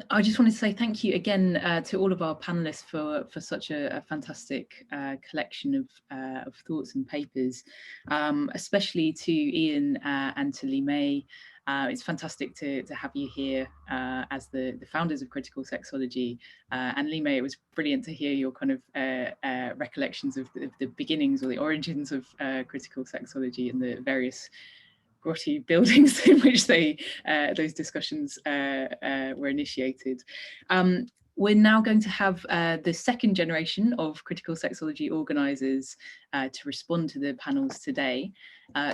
I just wanted to say thank you again to all of our panelists for such a fantastic collection of thoughts and papers, especially to Ian and to Lee May. It's fantastic to have you here as the founders of Critical Sexology. And Lee May, it was brilliant to hear your kind of recollections of the beginnings or the origins of Critical Sexology and the various grotty buildings in which those discussions were initiated. We're now going to have the second generation of critical sexology organisers to respond to the panels today.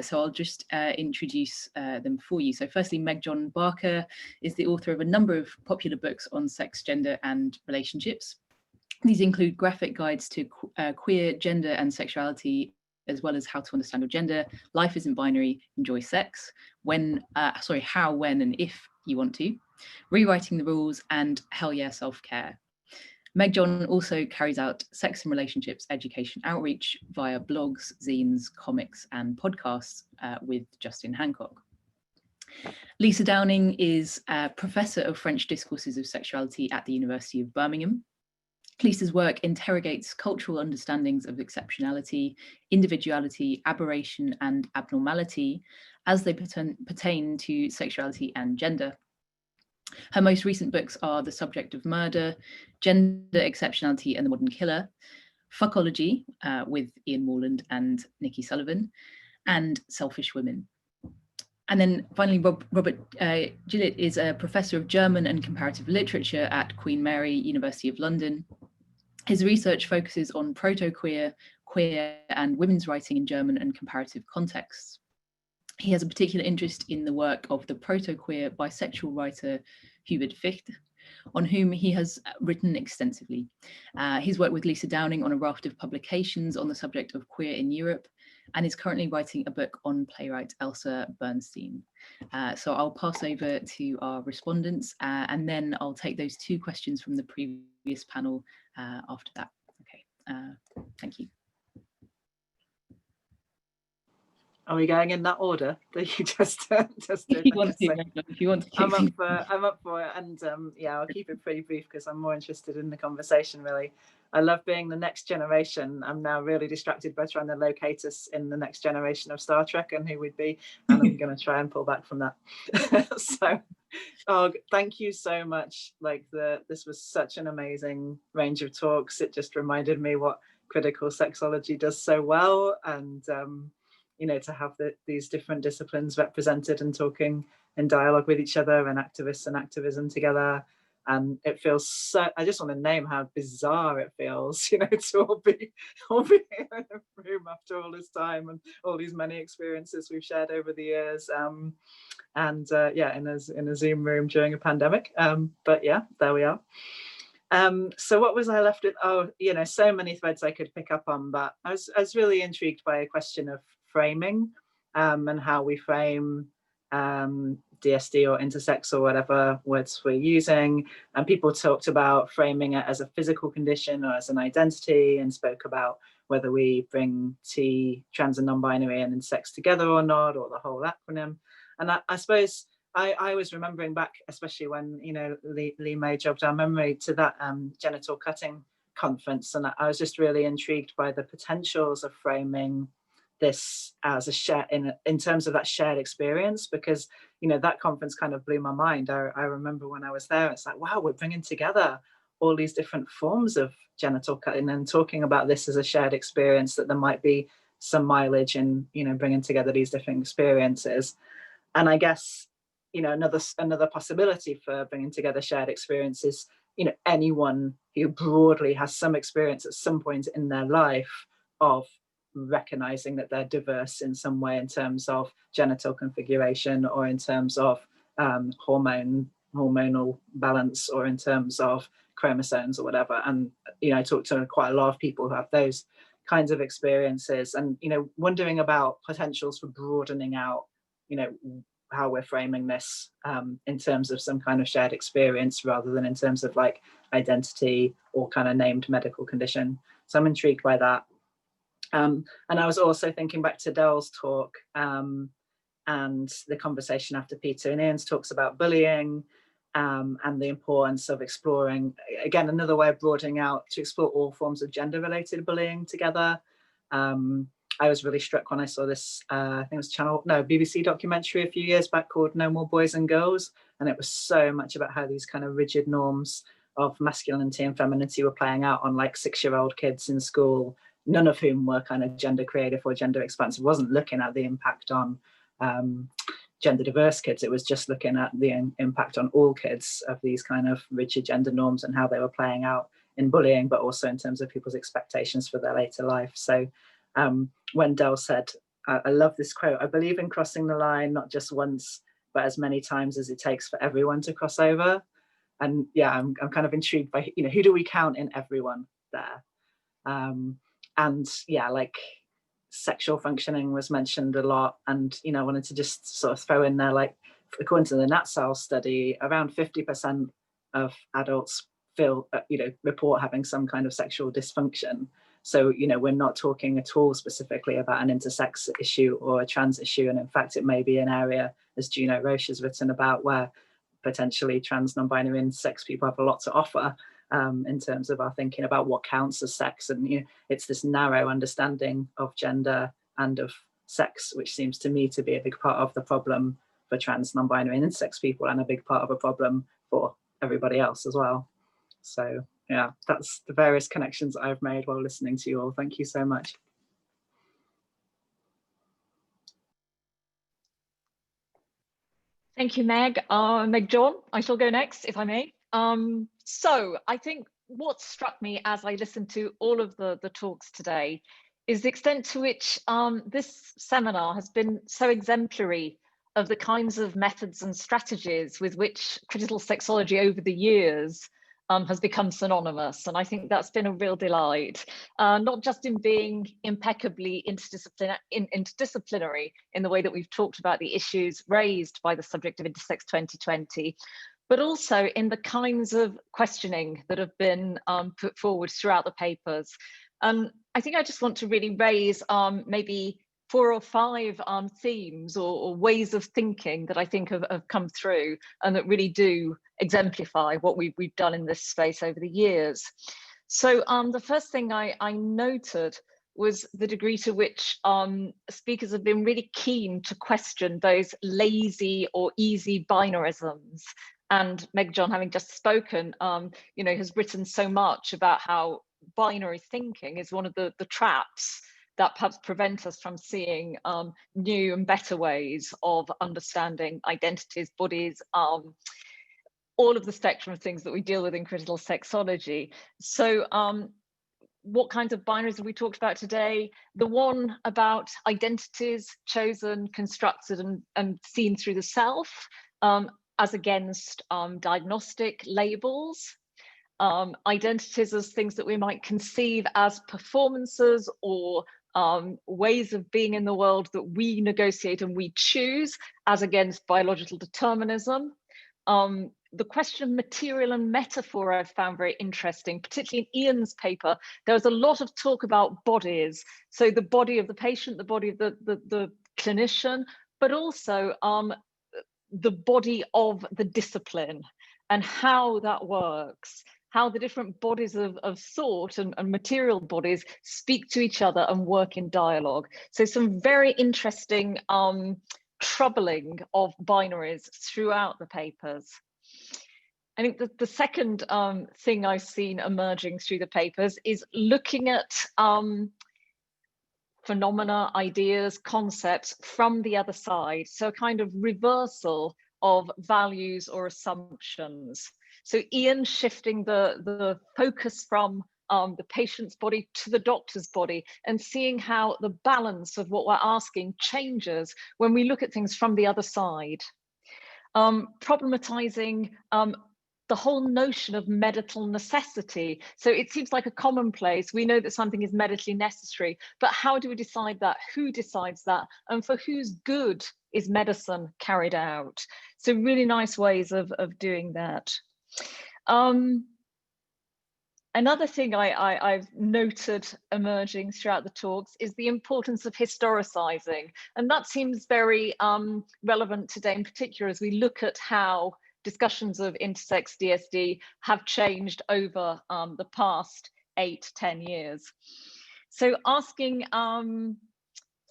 So I'll just introduce them for you. So firstly, Meg John Barker is the author of a number of popular books on sex, gender and relationships. These include graphic guides to queer, gender and sexuality, as well as how to understand your gender, life isn't binary, enjoy sex, how, when, and if you want to, rewriting the rules, and hell yeah, self-care. Meg John also carries out sex and relationships education outreach via blogs, zines, comics, and podcasts with Justin Hancock. Lisa Downing is a professor of French discourses of sexuality at the University of Birmingham. Lisa's work interrogates cultural understandings of exceptionality, individuality, aberration, and abnormality as they pertain to sexuality and gender. Her most recent books are The Subject of Murder, Gender, Exceptionality and the Modern Killer, Fuckology with Ian Morland and Nikki Sullivan, and Selfish Women. And then finally, Robert Gillett is a professor of German and comparative literature at Queen Mary, University of London. His research focuses on proto-queer, queer and women's writing in German and comparative contexts. He has a particular interest in the work of the proto-queer bisexual writer Hubert Fichte, on whom he has written extensively. He's worked with Lisa Downing on a raft of publications on the subject of queer in Europe, and is currently writing a book on playwright Elsa Bernstein. So I'll pass over to our respondents, and then I'll take those two questions from the previous panel after that. Okay, thank you. Are we going in that order that you just did? If you want to, I'm up for it, and yeah, I'll keep it pretty brief because I'm more interested in the conversation. Really, I love being the next generation. I'm now really distracted by trying to locate us in the next generation of Star Trek and who we'd be, and I'm going to try and pull back from that. So, thank you so much. This was such an amazing range of talks. It just reminded me what critical sexology does so well, and you know, to have these different disciplines represented and talking in dialogue with each other, and activists and activism together. And it feels so, I just want to name how bizarre it feels, you know, to all be here in a room after all this time and all these many experiences we've shared over the years. Yeah, in a Zoom room during a pandemic. But yeah, there we are. So what was I left with? Oh, you know, so many threads I could pick up on, but I was really intrigued by a question of framing, and how we frame DSD or intersex or whatever words we're using. And people talked about framing it as a physical condition or as an identity, and spoke about whether we bring T, trans and non-binary and sex together or not, or the whole acronym. And I suppose I was remembering back, especially when, you know, Lee May jogged our memory to that genital cutting conference, and I was just really intrigued by the potentials of framing this as a share in terms of that shared experience, because, you know, that conference kind of blew my mind. I remember when I was there, it's like, wow, we're bringing together all these different forms of genital cutting and talking about this as a shared experience, that there might be some mileage in, you know, bringing together these different experiences. And I guess, you know, another possibility for bringing together shared experiences, you know, anyone who broadly has some experience at some point in their life of recognizing that they're diverse in some way in terms of genital configuration, or in terms of hormonal balance, or in terms of chromosomes or whatever. And, you know, I talked to quite a lot of people who have those kinds of experiences, and, you know, wondering about potentials for broadening out, you know, how we're framing this in terms of some kind of shared experience, rather than in terms of like identity or kind of named medical condition. So I'm intrigued by that. And I was also thinking back to Dell's talk and the conversation after Peter and Ian's talks about bullying, and the importance of exploring, again, another way of broadening out to explore all forms of gender-related bullying together. I was really struck when I saw this, I think it was BBC documentary a few years back called No More Boys and Girls. And it was so much about how these kind of rigid norms of masculinity and femininity were playing out on like 6-year-old kids in school, none of whom were kind of gender creative or gender expansive, wasn't looking at the impact on gender diverse kids. It was just looking at the impact on all kids of these kind of rigid gender norms and how they were playing out in bullying, but also in terms of people's expectations for their later life. So when Del said, I love this quote, I believe in crossing the line, not just once, but as many times as it takes for everyone to cross over. And yeah, I'm kind of intrigued by, you know, who do we count in everyone there? And yeah, like sexual functioning was mentioned a lot. And, you know, I wanted to just sort of throw in there, like, according to the NatSal study, around 50% of adults feel, you know, report having some kind of sexual dysfunction. So, you know, we're not talking at all specifically about an intersex issue or a trans issue. And in fact, it may be an area, as Juno Roche has written about, where potentially trans, non-binary, and sex people have a lot to offer in terms of our thinking about what counts as sex. And you know, it's this narrow understanding of gender and of sex, which seems to me to be a big part of the problem for trans, non-binary, and intersex people, and a big part of a problem for everybody else as well. So yeah, that's the various connections I've made while listening to you all. Thank you so much. Thank you, Meg. Meg John, I shall go next, if I may. So I think what struck me as I listened to all of the talks today is the extent to which this seminar has been so exemplary of the kinds of methods and strategies with which critical sexology over the years has become synonymous. And I think that's been a real delight, not just in being impeccably interdisciplinary in the way that we've talked about the issues raised by the subject of Intersex 2020, but also in the kinds of questioning that have been put forward throughout the papers. I think I just want to really raise maybe 4 or 5 themes or ways of thinking that I think have come through and that really do exemplify what we've done in this space over the years. So the first thing I noted was the degree to which speakers have been really keen to question those lazy or easy binarisms. And Meg John, having just spoken, you know, has written so much about how binary thinking is one of the traps that perhaps prevent us from seeing new and better ways of understanding identities, bodies, all of the spectrum of things that we deal with in critical sexology. So what kinds of binaries have we talked about today? The one about identities chosen, constructed, and seen through the self, as against diagnostic labels. Identities as things that we might conceive as performances or ways of being in the world that we negotiate and we choose, as against biological determinism. The question of material and metaphor I've found very interesting, particularly in Ian's paper. There was a lot of talk about bodies. So the body of the patient, the body of the clinician, but also the body of the discipline and how that works, how the different bodies of thought and material bodies speak to each other and work in dialogue. So some very interesting troubling of binaries throughout the papers. I think the second thing I've seen emerging through the papers is looking at phenomena, ideas, concepts from the other side. So a kind of reversal of values or assumptions. So Ian shifting the focus from the patient's body to the doctor's body and seeing how the balance of what we're asking changes when we look at things from the other side. Problematizing the whole notion of medical necessity. So it seems like a commonplace. We know that something is medically necessary, but how do we decide that? Who decides that? And for whose good is medicine carried out? So really nice ways of doing that. Another thing I've noted emerging throughout the talks is the importance of historicizing. And that seems very relevant today in particular as we look at how discussions of intersex DSD have changed over the past 8-10 years. So asking,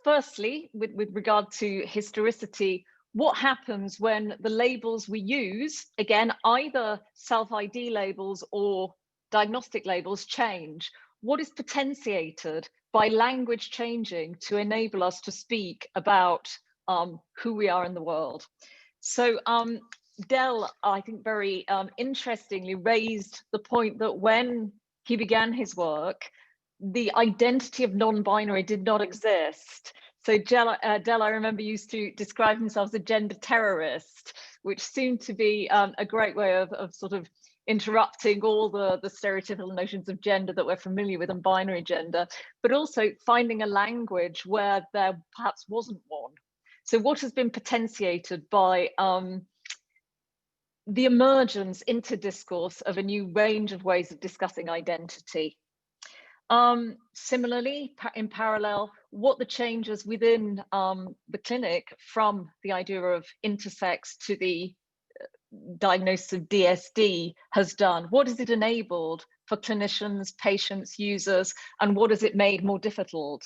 firstly, with regard to historicity, what happens when the labels we use, again, either self-ID labels or diagnostic labels, change? What is potentiated by language changing to enable us to speak about who we are in the world? So Del, I think very interestingly, raised the point that when he began his work, the identity of non-binary did not exist. So Del, I remember, used to describe himself as a gender terrorist, which seemed to be a great way of sort of interrupting all the stereotypical notions of gender that we're familiar with and binary gender, but also finding a language where there perhaps wasn't one. So what has been potentiated by the emergence into discourse of a new range of ways of discussing identity? Similarly, in parallel, what the changes within the clinic from the idea of intersex to the diagnosis of DSD has done. What has it enabled for clinicians, patients, users, and what has it made more difficult?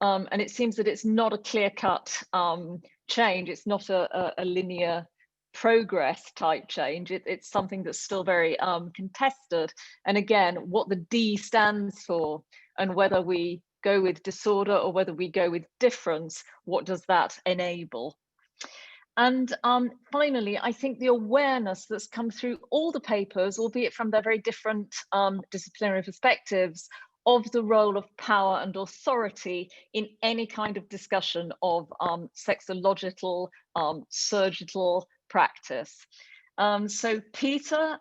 And it seems that it's not a clear-cut change. It's not a linear progress type change. It's something that's still very contested. And again, what the D stands for and whether we go with disorder or whether we go with difference, what does that enable? And finally, I think the awareness that's come through all the papers, albeit from their very different disciplinary perspectives, of the role of power and authority in any kind of discussion of sexological, surgical practice. So Peter,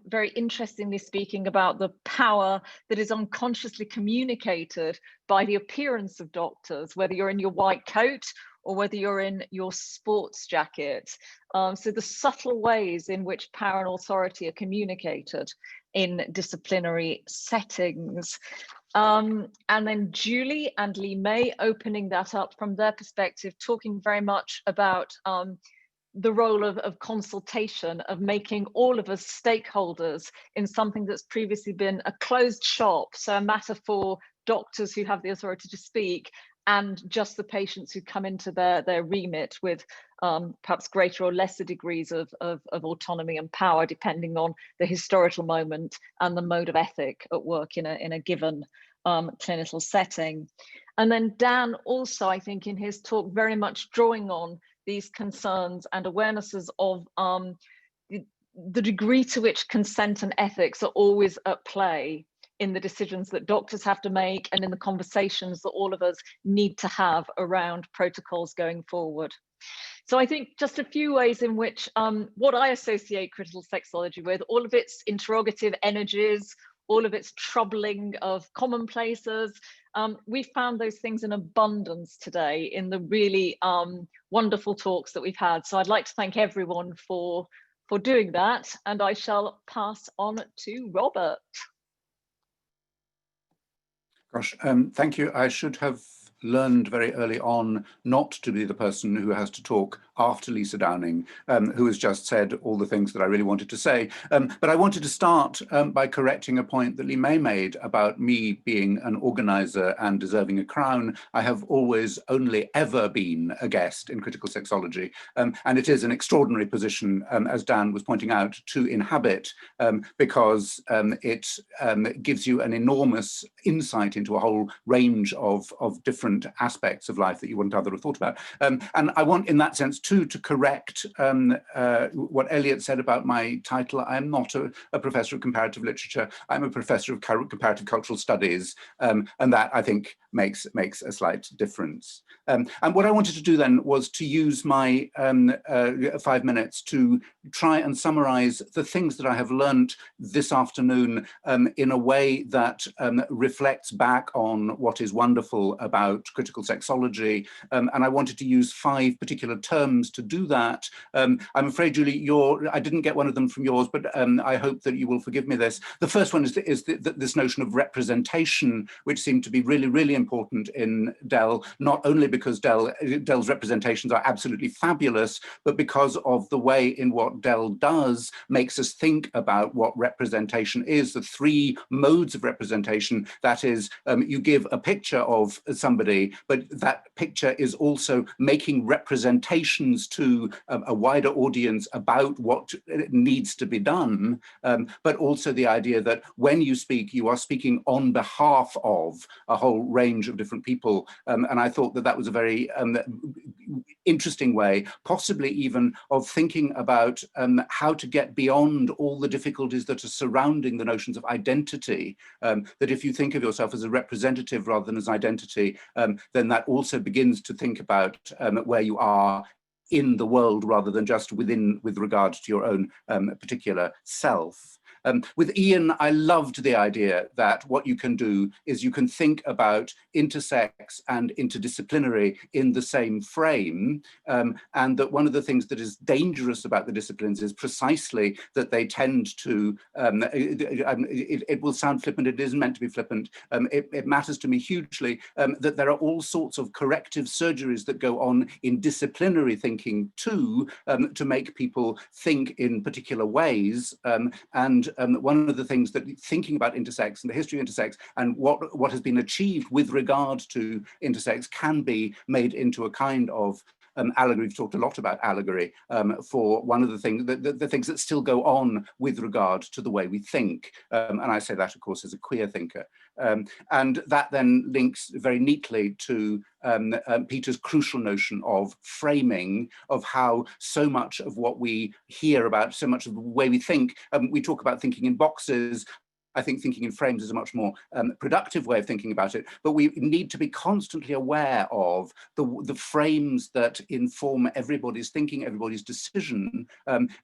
very interestingly speaking about the power that is unconsciously communicated by the appearance of doctors, whether you're in your white coat or whether you're in your sports jacket. So the subtle ways in which power and authority are communicated in disciplinary settings. And then Julie and Lee May opening that up from their perspective, talking very much about the role of consultation, of making all of us stakeholders in something that's previously been a closed shop, so a matter for doctors who have the authority to speak, and just the patients who come into their remit with perhaps greater or lesser degrees of autonomy and power, depending on the historical moment and the mode of ethic at work in a given clinical setting. And then Dan also, I think, in his talk, very much drawing on these concerns and awarenesses of the degree to which consent and ethics are always at play in the decisions that doctors have to make and in the conversations that all of us need to have around protocols going forward. So I think just a few ways in which what I associate critical sexology with, all of its interrogative energies, all of its troubling of commonplaces, we found those things in abundance today in the really wonderful talks that we've had. So I'd like to thank everyone for doing that, and I shall pass on to Robert. Gosh, thank you. I should have learned very early on not to be the person who has to talk after Lisa Downing, who has just said all the things that I really wanted to say. But I wanted to start by correcting a point that Lee May made about me being an organizer and deserving a crown. I have always only ever been a guest in critical sexology. And it is an extraordinary position, as Dan was pointing out, to inhabit, because it gives you an enormous insight into a whole range of different aspects of life that you wouldn't otherwise have thought about. And I want, in that sense, too, to correct what Elliot said about my title. I am not a professor of comparative literature. I'm a professor of comparative cultural studies, and that, I think, makes a slight difference. And what I wanted to do then was to use my 5 minutes to try and summarize the things that I have learned this afternoon in a way that reflects back on what is wonderful about about critical sexology, and I wanted to use 5 particular terms to do that. I'm afraid, Julie, I didn't get one of them from yours, but I hope that you will forgive me this. The first one is this notion of representation, which seemed to be really, really important in Dell, not only because Dell's representations are absolutely fabulous, but because of the way in what Dell does makes us think about what representation is, the 3 modes of representation. That is, you give a picture of somebody, but that picture is also making representations to a wider audience about what needs to be done, but also the idea that when you speak, you are speaking on behalf of a whole range of different people. And I thought that that was a very interesting way, possibly even of thinking about how to get beyond all the difficulties that are surrounding the notions of identity. That if you think of yourself as a representative rather than as identity, then that also begins to think about where you are in the world rather than just with regard to your own particular self. With Ian, I loved the idea that what you can do is you can think about intersex and interdisciplinary in the same frame, and that one of the things that is dangerous about the disciplines is precisely that they tend to, it will sound flippant, it isn't meant to be flippant, it matters to me hugely that there are all sorts of corrective surgeries that go on in disciplinary thinking too, to make people think in particular ways, and one of the things that thinking about intersex and the history of intersex and what has been achieved with regard to intersex can be made into a kind of allegory. We've talked a lot about allegory for one of the things, the things that still go on with regard to the way we think. And I say that, of course, as a queer thinker. And that then links very neatly to Peter's crucial notion of framing, of how so much of what we hear about, so much of the way we think, we talk about thinking in boxes. I think thinking in frames is a much more productive way of thinking about it, but we need to be constantly aware of the frames that inform everybody's thinking, everybody's decision.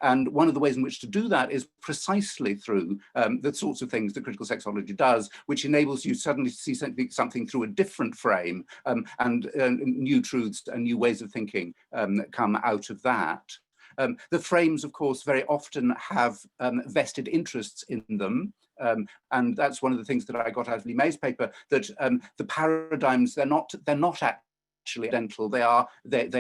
And one of the ways in which to do that is precisely through the sorts of things that critical sexology does, which enables you suddenly to see something through a different frame, and new truths and new ways of thinking come out of that. The frames, of course, very often have vested interests in them. And that's one of the things that I got out of Lee May's paper, that the paradigms, they're not actually identical. They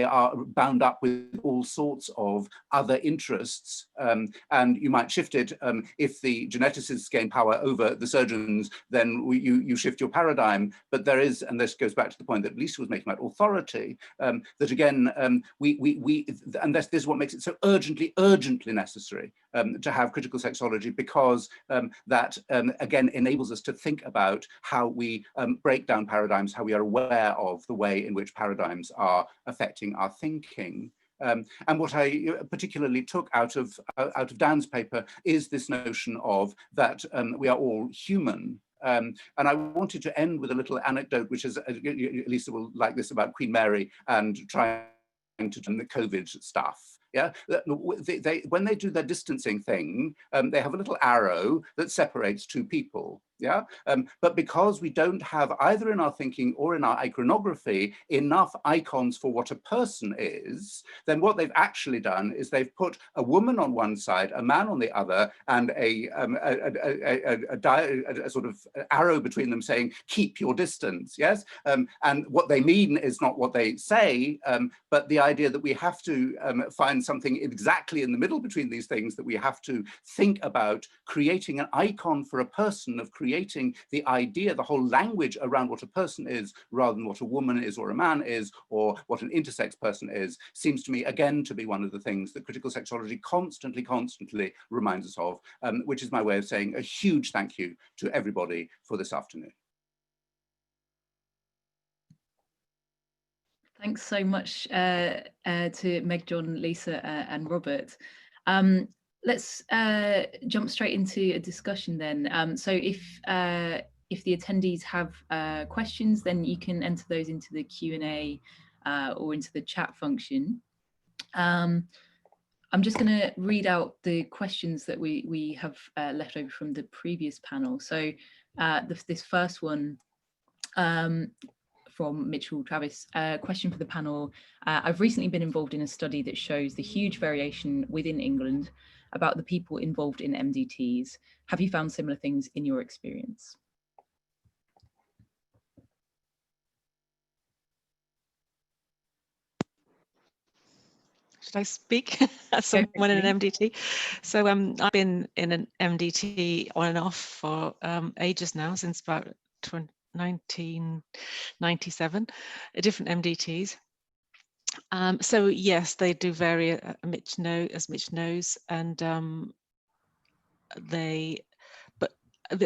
are bound up with all sorts of other interests, and you might shift it. If the geneticists gain power over the surgeons, then you shift your paradigm. But there is, and this goes back to the point that Lisa was making about authority, that again, and this is what makes it so urgently necessary to have critical sexology, because that again enables us to think about how we break down paradigms, how we are aware of the way in which paradigms are affecting our thinking. And what I particularly took out of Dan's paper is this notion of that we are all human. And I wanted to end with a little anecdote, which is, Lisa will like this, about Queen Mary and trying to do the COVID stuff. Yeah, when they do their distancing thing, they have a little arrow that separates 2 people. Yeah, but because we don't have either in our thinking or in our iconography enough icons for what a person is, then what they've actually done is they've put a woman on one side, a man on the other, and a sort of arrow between them saying, keep your distance, yes? And what they mean is not what they say, but the idea that we have to find something exactly in the middle between these things, that we have to think about creating an icon for a person, of creating the idea, the whole language around what a person is, rather than what a woman is or a man is, or what an intersex person is, seems to me again to be one of the things that critical sexology constantly reminds us of, which is my way of saying a huge thank you to everybody for this afternoon. Thanks so much to Meg, John, Lisa, and Robert. Let's jump straight into a discussion then. So if the attendees have questions, then you can enter those into the Q&A or into the chat function. I'm just going to read out the questions that we have left over from the previous panel. So this first one from Mitchell Travis. Question for the panel. I've recently been involved in a study that shows the huge variation within England about the people involved in MDTs. Have you found similar things in your experience? Should I speak as someone in an MDT? So I've been in an MDT on and off for ages now, since about 1997, different MDTs. So yes, they do vary, as Mitch knows, and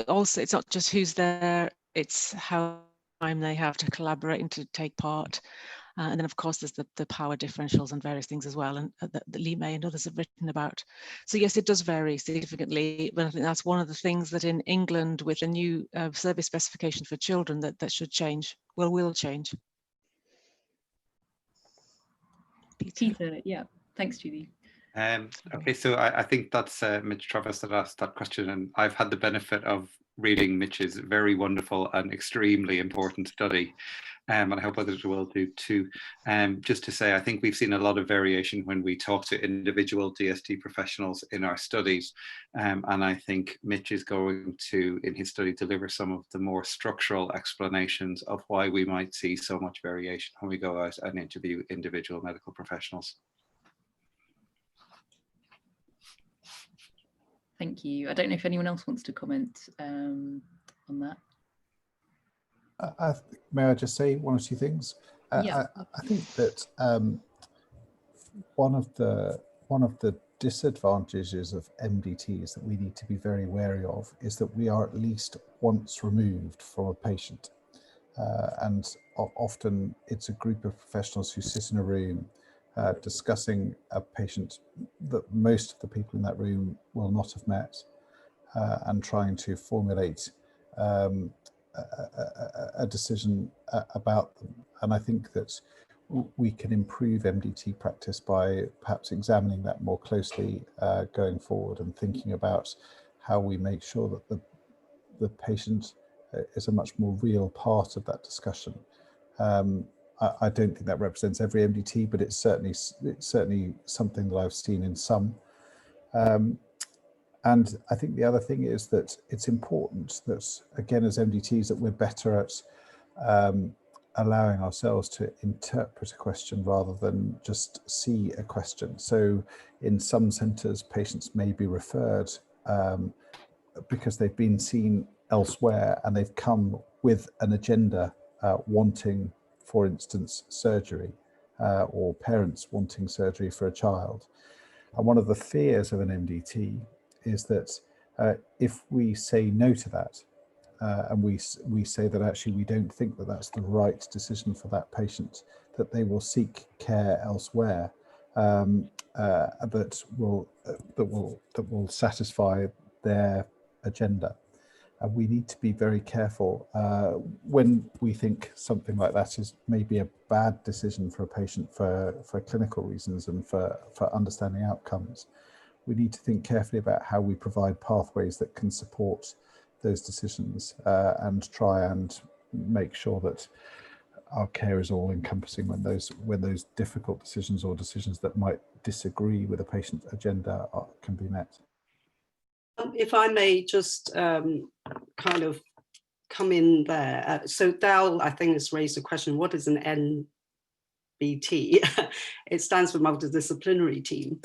also it's not just who's there, it's how time they have to collaborate and to take part. And then, of course, there's the power differentials and various things as well, and that Lee May and others have written about. So yes, it does vary significantly, but I think that's one of the things that in England, with a new service specification for children, that should change, will change. Peter, yeah, thanks, Julie. Okay, so I think that's Mitch Travis that asked that question, and I've had the benefit of reading Mitch's very wonderful and extremely important study, and I hope others will do too. Just to say, I think we've seen a lot of variation when we talk to individual DST professionals in our studies, and I think Mitch is going to, in his study, deliver some of the more structural explanations of why we might see so much variation when we go out and interview individual medical professionals. Thank you. I don't know if anyone else wants to comment on that. May I just say one or two things? Yeah. I think that one of the disadvantages of MDTs that we need to be very wary of is that we are at least once removed from a patient, and often it's a group of professionals who sit in a room discussing a patient that most of the people in that room will not have met, and trying to formulate a decision about them. And I think that we can improve MDT practice by perhaps examining that more closely going forward, and thinking about how we make sure that the patient is a much more real part of that discussion. I don't think that represents every MDT, but it's certainly something that I've seen in some. And I think the other thing is that it's important that, again, as MDTs, that we're better at allowing ourselves to interpret a question rather than just see a question. So in some centres, patients may be referred because they've been seen elsewhere and they've come with an agenda wanting, for instance, surgery, or parents wanting surgery for a child. And one of the fears of an MDT is that if we say no to that, and we say that actually we don't think that that's the right decision for that patient, that they will seek care elsewhere, that will satisfy their agenda. And we need to be very careful when we think something like that is maybe a bad decision for a patient for clinical reasons and for understanding outcomes. We need to think carefully about how we provide pathways that can support those decisions, and try and make sure that our care is all encompassing when those difficult decisions, or decisions that might disagree with a patient's agenda, can be met. If I may just kind of come in there. So Dal, I think, has raised a question, what is an NBT? It stands for multidisciplinary team.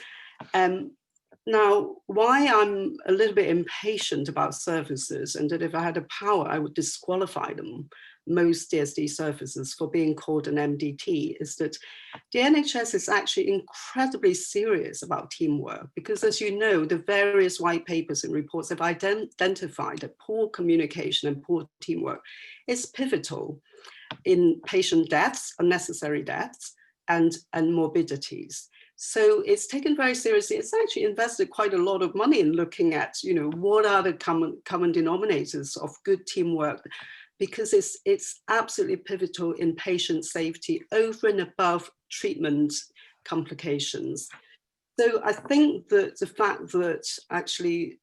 Now, why I'm a little bit impatient about services, and that if I had a power, I would disqualify them, most DSD services, for being called an MDT, is that the NHS is actually incredibly serious about teamwork, because, as you know, the various white papers and reports have identified that poor communication and poor teamwork is pivotal in patient deaths, unnecessary deaths, and morbidities. So it's taken very seriously. It's actually invested quite a lot of money in looking at, what are the common denominators of good teamwork, because it's absolutely pivotal in patient safety over and above treatment complications. So I think that the fact that actually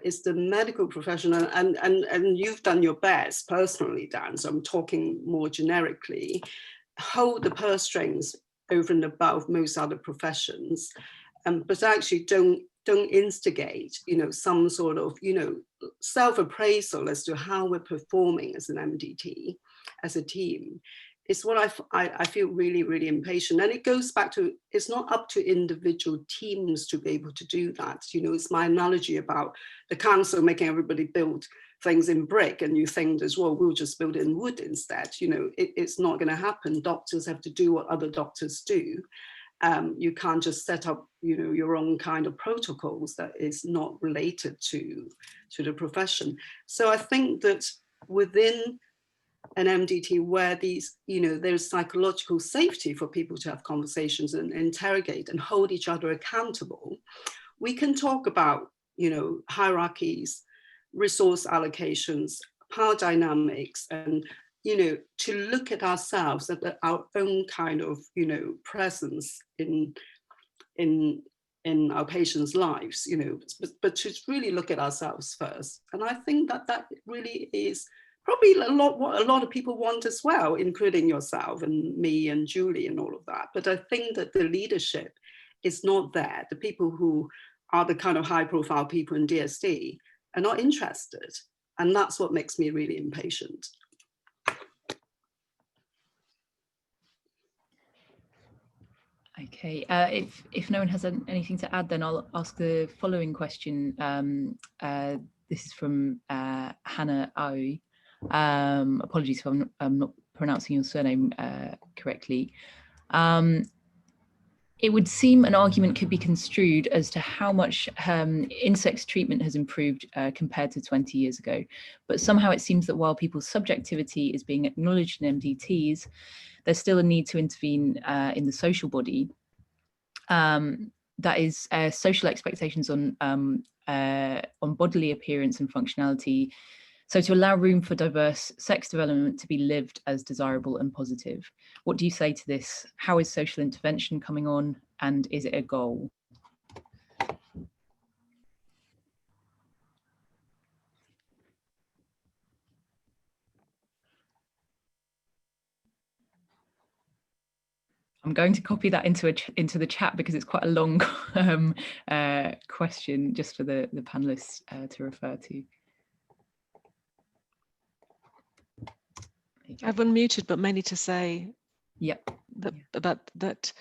is the medical profession, and you've done your best personally, Dan, so I'm talking more generically, hold the purse strings over and above most other professions, but actually don't instigate, some sort of, self-appraisal as to how we're performing as an MDT, as a team. It's what I feel really, really impatient. And it goes back to, it's not up to individual teams to be able to do that. It's my analogy about the council making everybody build things in brick, and you think as well, we'll just build it in wood instead. It's not going to happen. Doctors have to do what other doctors do. You can't just set up, your own kind of protocols that is not related to the profession. So I think that within an MDT where there's psychological safety for people to have conversations and interrogate and hold each other accountable, we can talk about, hierarchies, resource allocations, power dynamics, and, to look at ourselves, at our own kind of, presence in our patients' lives, but to really look at ourselves first. And I think that really is probably what a lot of people want as well, including yourself and me and Julie and all of that. But I think that the leadership is not there. The people who are the kind of high profile people in DSD are not interested. And that's what makes me really impatient. Okay, if no one has anything to add, then I'll ask the following question. This is from Hannah O. Apologies if I'm not pronouncing your surname correctly. It would seem an argument could be construed as to how much insect treatment has improved compared to 20 years ago. But somehow it seems that while people's subjectivity is being acknowledged in MDTs, there's still a need to intervene in the social body. That is social expectations on bodily appearance and functionality. So to allow room for diverse sex development to be lived as desirable and positive. What do you say to this? How is social intervention coming on, and is it a goal? I'm going to copy that into the chat because it's quite a long question just for the panelists to refer to. I've unmuted, but mainly to say, yep, that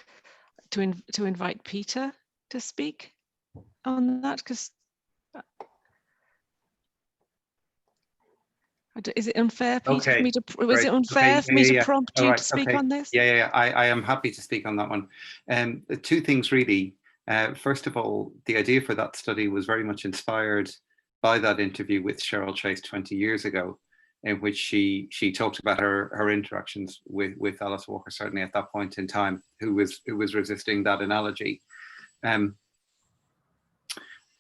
to invite Peter to speak on that, because is it unfair, Peter, for me to? Was it unfair for me to prompt you to speak on this? Yeah. I am happy to speak on that one. Two things really. First of all, the idea for that study was very much inspired by that interview with Cheryl Chase 20 years ago, in which she talked about her interactions with Alice Walker, certainly at that point in time, who was resisting that analogy.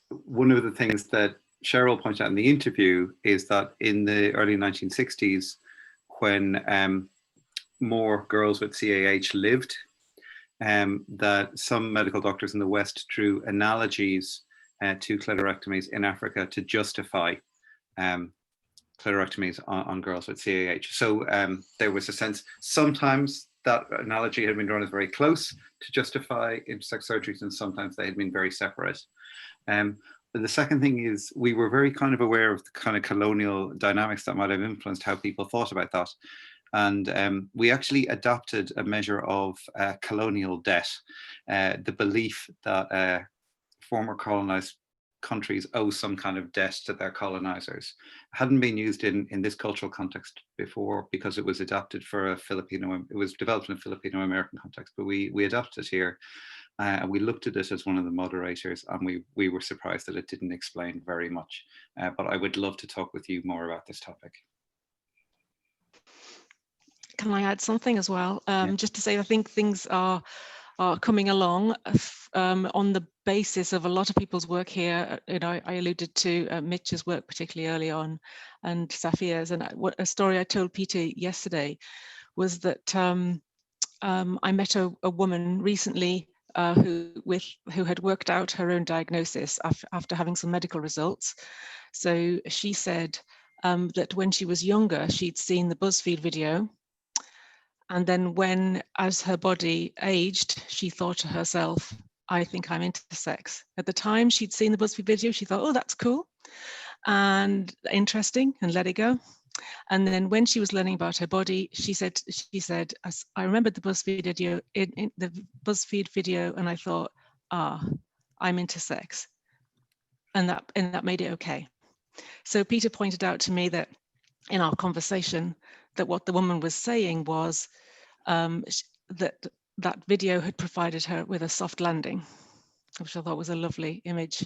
One of the things that Cheryl pointed out in the interview is that in the early 1960s, when more girls with CAH lived, that some medical doctors in the West drew analogies to clitorectomies in Africa to justify clitorectomies on girls with CAH. So there was a sense, sometimes that analogy had been drawn as very close to justify intersex surgeries, and sometimes they had been very separate. But the second thing is, we were very kind of aware of the kind of colonial dynamics that might have influenced how people thought about that. And we actually adopted a measure of colonial debt, the belief that former colonized countries owe some kind of debt to their colonizers. It hadn't been used in this cultural context before because it was adapted for it was developed in a Filipino-American context, but we adopted it here. And we looked at it as one of the moderators, and we were surprised that it didn't explain very much. But I would love to talk with you more about this topic. Can I add something as well? Just to say, I think things are coming along on the basis of a lot of people's work here. I alluded to Mitch's work particularly early on, and Safia's. And a story I told Peter yesterday was that I met a woman recently who had worked out her own diagnosis after having some medical results. So she said that when she was younger, she'd seen the BuzzFeed video. And then as her body aged, she thought to herself, I think I'm intersex. At the time she'd seen the BuzzFeed video, she thought, oh, that's cool and interesting, and let it go. And then when she was learning about her body, she said, I remembered the BuzzFeed video, and I thought, I'm intersex. And that made it okay. So Peter pointed out to me that in our conversation, that what the woman was saying was that video had provided her with a soft landing, which I thought was a lovely image.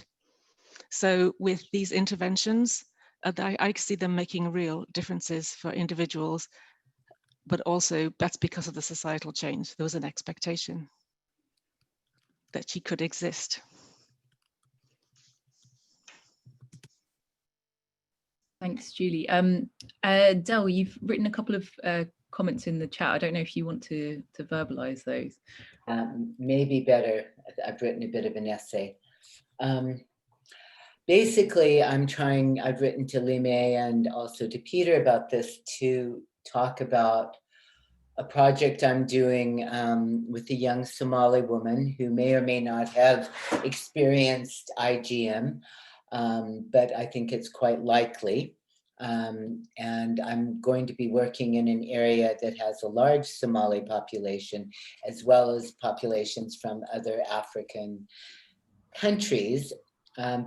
So with these interventions, I see them making real differences for individuals, but also that's because of the societal change. There was an expectation that she could exist. Thanks, Julie. Del, you've written a couple of comments in the chat. I don't know if you want to verbalize those. Maybe better. I've written a bit of an essay. Basically, I've written to Lime and also to Peter about this, to talk about a project I'm doing with a young Somali woman who may or may not have experienced IgM, but I think it's quite likely. And I'm going to be working in an area that has a large Somali population, as well as populations from other African countries.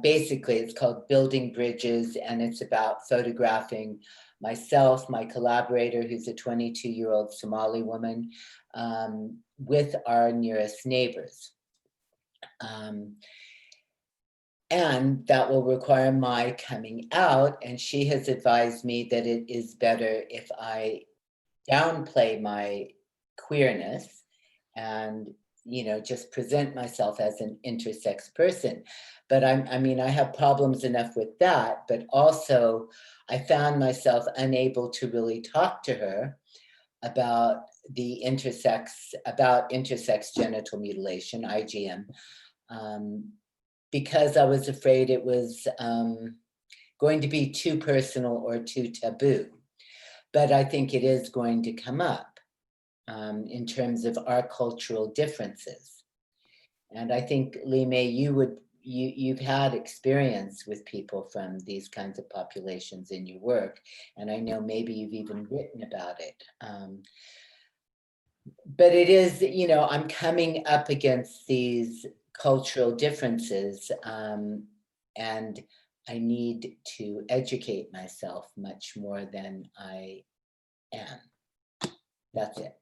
Basically, it's called Building Bridges, and it's about photographing myself, my collaborator, who's a 22-year-old Somali woman, with our nearest neighbors. And that will require my coming out, and she has advised me that it is better if I downplay my queerness and just present myself as an intersex person. But I mean, I have problems enough with that, but also I found myself unable to really talk to her about intersex genital mutilation, IgM, because I was afraid it was going to be too personal or too taboo. But I think it is going to come up in terms of our cultural differences. And I think, Lime, you've had experience with people from these kinds of populations in your work, and I know maybe you've even written about it. But it is, I'm coming up against these cultural differences, and I need to educate myself much more than I am. That's it.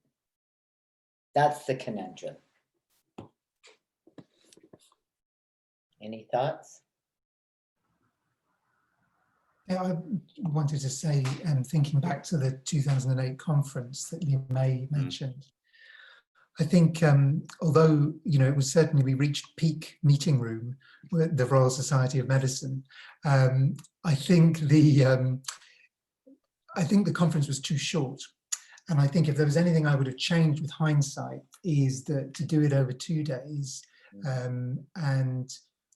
That's the conundrum. Any thoughts? Yeah, I wanted to say, thinking back to the 2008 conference that Lime mentioned, I think although it was certainly, we reached peak meeting room with the Royal Society of Medicine, I think the conference was too short. And I think if there was anything I would have changed with hindsight, is that to do it over 2 days, and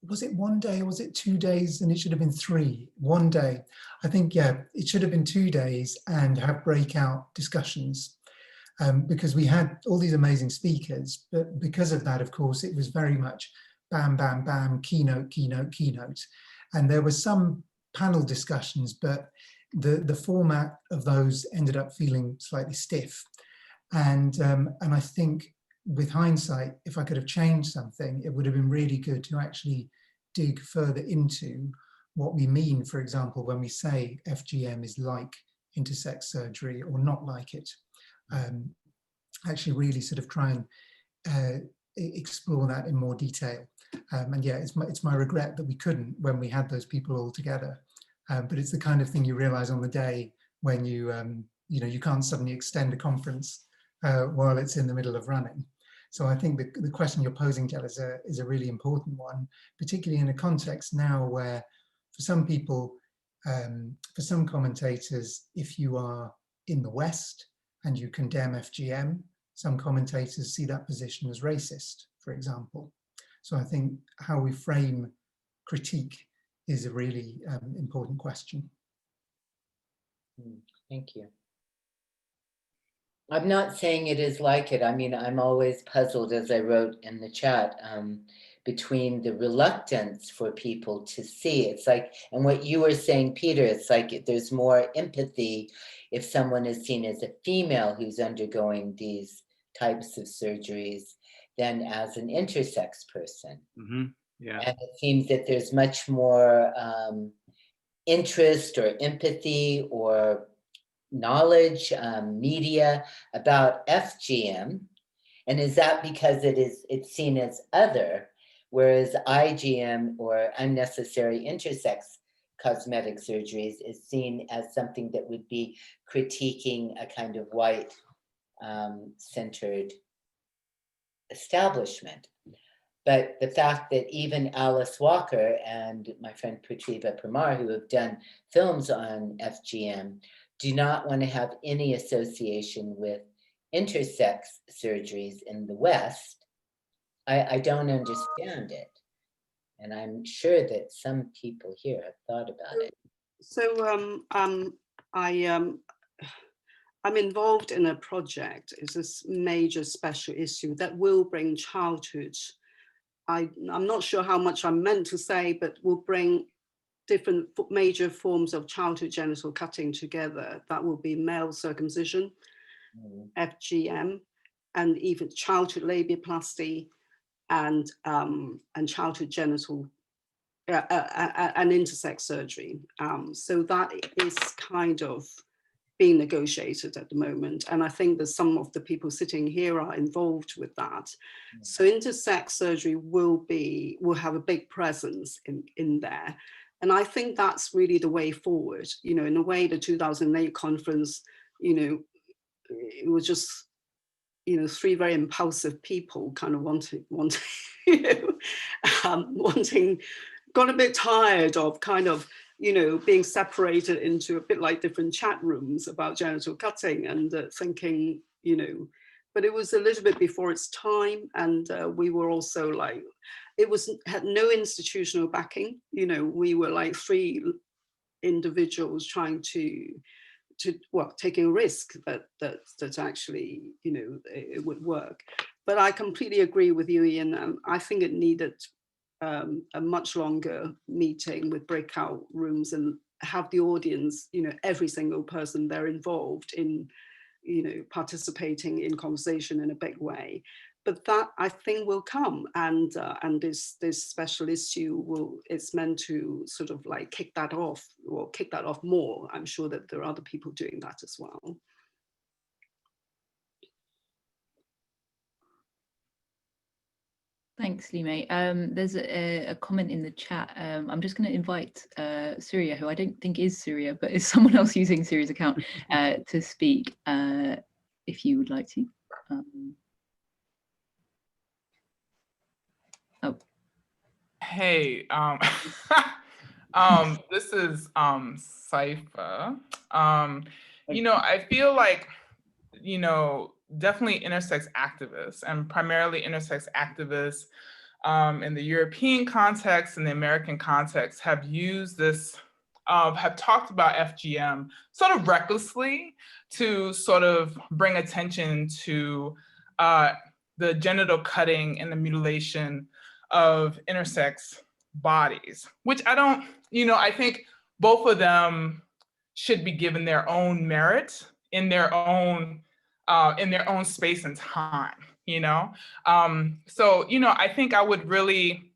was it 1 day or was it 2 days, and it should have been 3, 1 day. I think, yeah, it should have been 2 days, and have breakout discussions, because we had all these amazing speakers, but because of that, of course, it was very much bam, bam, bam, keynote, keynote, keynote. And there were some panel discussions, but the format of those ended up feeling slightly stiff. And I think, with hindsight, if I could have changed something, it would have been really good to actually dig further into what we mean, for example, when we say FGM is like intersex surgery or not like it. Actually really sort of try and explore that in more detail. And yeah, it's my regret that we couldn't when we had those people all together. But it's the kind of thing you realize on the day when you can't suddenly extend a conference while it's in the middle of running. So I think the question you're posing, Del, is a really important one, particularly in a context now where, for some people, for some commentators, if you are in the West and you condemn FGM, some commentators see that position as racist, for example. So I think how we frame critique is a really important question. Thank you. I'm not saying it is like it. I mean, I'm always puzzled, as I wrote in the chat, between the reluctance for people to see. It's like, and what you were saying, Peter, it's like there's more empathy if someone is seen as a female who's undergoing these types of surgeries than as an intersex person. Yeah. And it seems that there's much more interest or empathy or knowledge, media about FGM. And is that because it's seen as other, whereas IGM or unnecessary intersex cosmetic surgeries is seen as something that would be critiquing a kind of white centered establishment? But the fact that even Alice Walker and my friend Pratibha Parmar, who have done films on FGM, do not want to have any association with intersex surgeries in the West, I don't understand it. And I'm sure that some people here have thought about it. So I'm involved in a project. It's this major special issue that will bring childhood. I'm not sure how much I'm meant to say, but will bring different major forms of childhood genital cutting together. That will be male circumcision, FGM, and even childhood labiaplasty, and childhood genital and intersex surgery. So that is kind of being negotiated at the moment, and I think that some of the people sitting here are involved with that. So intersex surgery will have a big presence in there. And I think that's really the way forward. You know, in a way, the 2008 conference, you know, it was just, you know, three very impulsive people kind of wanting, you know, got a bit tired of kind of, you know, being separated into a bit like different chat rooms about genital cutting and thinking, you know, but it was a little bit before its time. And we were also like, had no institutional backing. You know, we were like three individuals trying to taking a risk that actually, you know, it would work. But I completely agree with you, Ian. I think it needed a much longer meeting with breakout rooms and have the audience, you know, every single person there involved in, you know, participating in conversation in a big way. But that, I think, will come, and this special issue it's meant to sort of like kick that off more. I'm sure that there are other people doing that as well. Thanks, Lime. There's a comment in the chat. I'm just going to invite Surya, who I don't think is Surya, but is someone else using Surya's account, to speak, if you would like to. Oh. Hey, this is Saifa. You know, I feel like, you know, definitely intersex activists, and primarily intersex activists in the European context and the American context have used this, have talked about FGM sort of recklessly to sort of bring attention to the genital cutting and the mutilation of intersex bodies, which I don't, you know, I think both of them should be given their own merit in their own space and time, you know? So, you know, I think I would really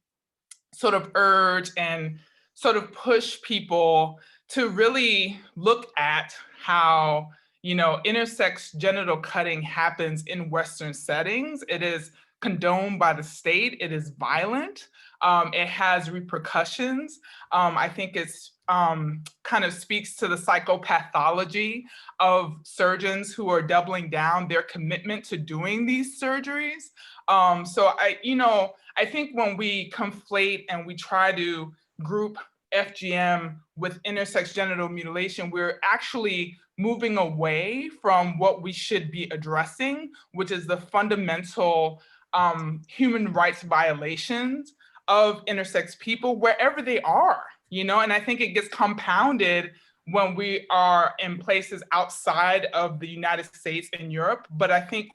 sort of urge and sort of push people to really look at how, you know, intersex genital cutting happens in Western settings. It is condoned by the state. It is violent. It has repercussions. I think it's kind of speaks to the psychopathology of surgeons who are doubling down their commitment to doing these surgeries. So I think when we conflate and we try to group FGM with intersex genital mutilation, we're actually moving away from what we should be addressing, which is the fundamental human rights violations of intersex people wherever they are, you know, and I think it gets compounded when we are in places outside of the United States and Europe. But I think,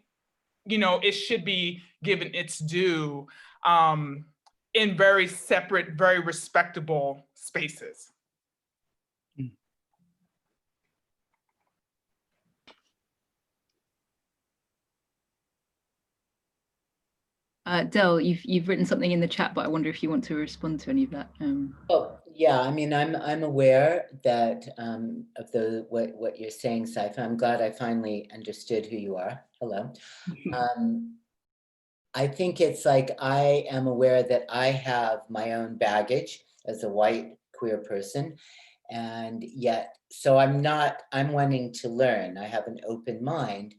you know, it should be given its due in very separate, very respectable spaces. Del, you've written something in the chat, but I wonder if you want to respond to any of that. Oh yeah, I mean, I'm aware that of what you're saying, Saifa. I'm glad I finally understood who you are. Hello. I think it's like I am aware that I have my own baggage as a white queer person, and yet so I'm wanting to learn. I have an open mind,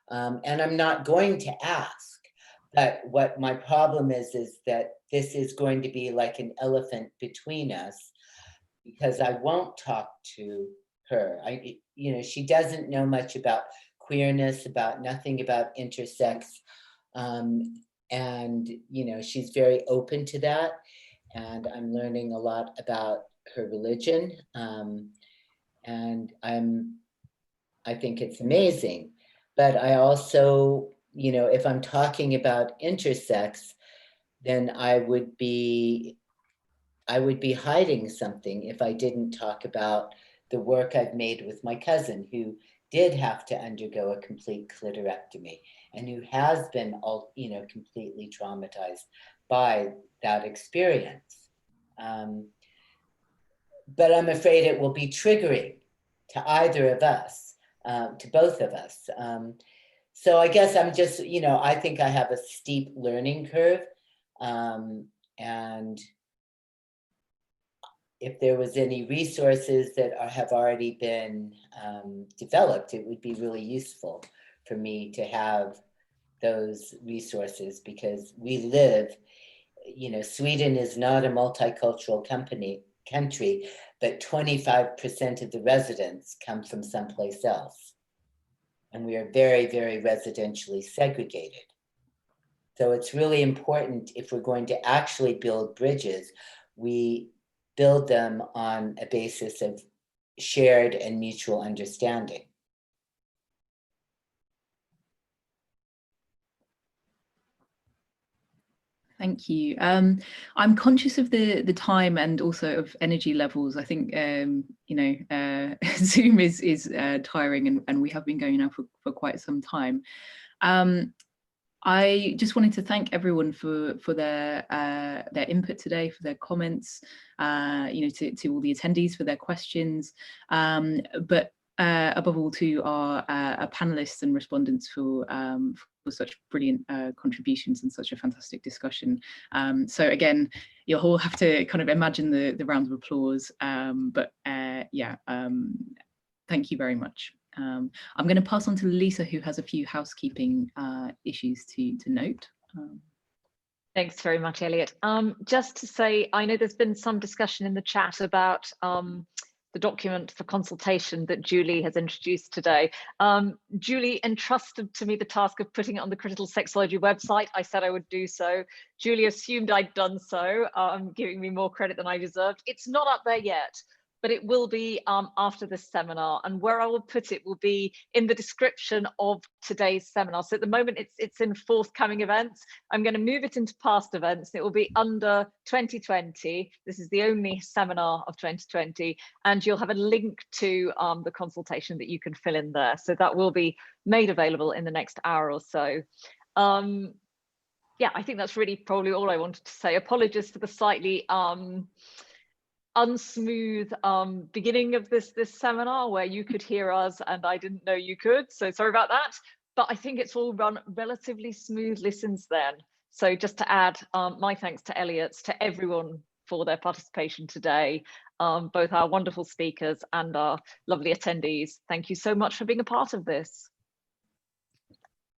and I'm not going to ask. But what my problem is that this is going to be like an elephant between us, because I won't talk to her. You know, she doesn't know much about queerness, about nothing about intersex. And, you know, she's very open to that. And I'm learning a lot about her religion. And I think it's amazing. But I also, you know, if I'm talking about intersex, then I would be hiding something if I didn't talk about the work I've made with my cousin, who did have to undergo a complete clitorectomy and who has been completely traumatized by that experience. But I'm afraid it will be triggering to either of us, to both of us. So I guess I'm just, you know, I think I have a steep learning curve. And if there was any resources that have already been developed, it would be really useful for me to have those resources, because we live, you know, Sweden is not a multicultural country, but 25% of the residents come from someplace else. And we are very, very residentially segregated. So it's really important, if we're going to actually build bridges, we build them on a basis of shared and mutual understanding. Thank you. I'm conscious of the time and also of energy levels. I think you know, Zoom is tiring, and we have been going now for quite some time. I just wanted to thank everyone for their input today, for their comments, you know, to all the attendees for their questions, but above all to our panelists and respondents for such brilliant contributions and such a fantastic discussion. So again, you'll all have to kind of imagine the round of applause, but yeah, thank you very much. I'm going to pass on to Lisa, who has a few housekeeping issues to note. Thanks very much, Elliot. Just to say, I know there's been some discussion in the chat about the document for consultation that Julie has introduced today. Julie entrusted to me the task of putting it on the Critical Sexology website. I said I would do so. Julie assumed I'd done so, giving me more credit than I deserved. It's not up there yet, but it will be after this seminar, and where I will put it will be in the description of today's seminar. So at the moment it's in forthcoming events. I'm going to move it into past events. It will be under 2020. This is the only seminar of 2020, and you'll have a link to the consultation that you can fill in there. So that will be made available in the next hour or so. Yeah, I think that's really probably all I wanted to say. Apologies for the slightly unsmooth beginning of this seminar where you could hear us and I didn't know you could, so sorry about that, but I think it's all run relatively smoothly since then. So just to add my thanks to Elliot, to everyone for their participation today, both our wonderful speakers and our lovely attendees. Thank you so much for being a part of this.